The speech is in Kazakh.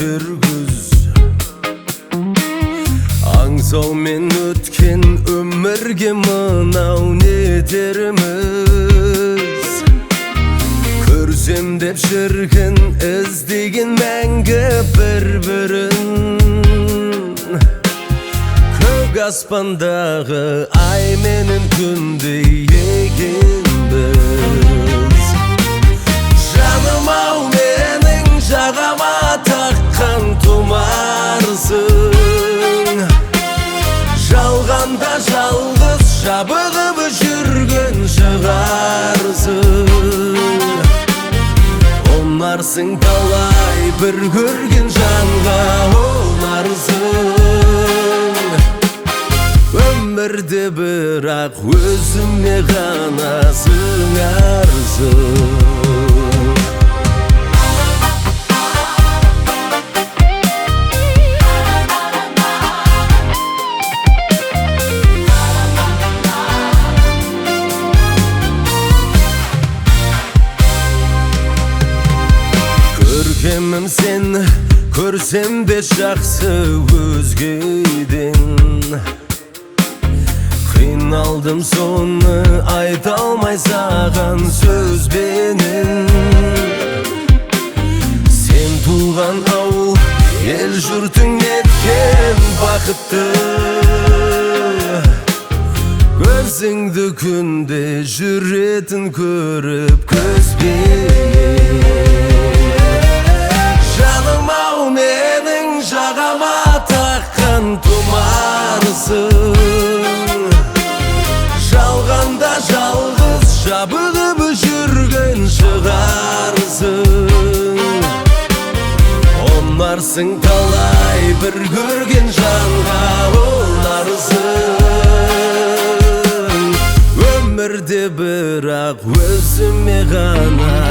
bir güz Аңсау мен өткен өмірге мынау не деріміз Көрсем деп шіркін іздеген мәңгі бір-бірін Көк аспандағы ай менен күндей екенбіз Жаным-ау менің жағама таққан тұмарсың Жалғанда жалғыз жабығып жүрген шығарсың Онарсың талай бір көрген жанға онарсың Өмірде бірақ өзіме ғана сыңарсың Көркемім сен, көрсем де жақсы өзгеден Қиналдым соны айта алмай саған сөзбенен Сен туған ауыл, ел жұртың неткен бақытты Көзіңді күнде жүретін көріп көзбен Жаным-ау менің жағама таққан тұмарсың Жалғанда жалғыз жабығып жүрген шығарсың Онарсың талай бір көрген жанға онарсың Өмірде бірақ өзіме ғана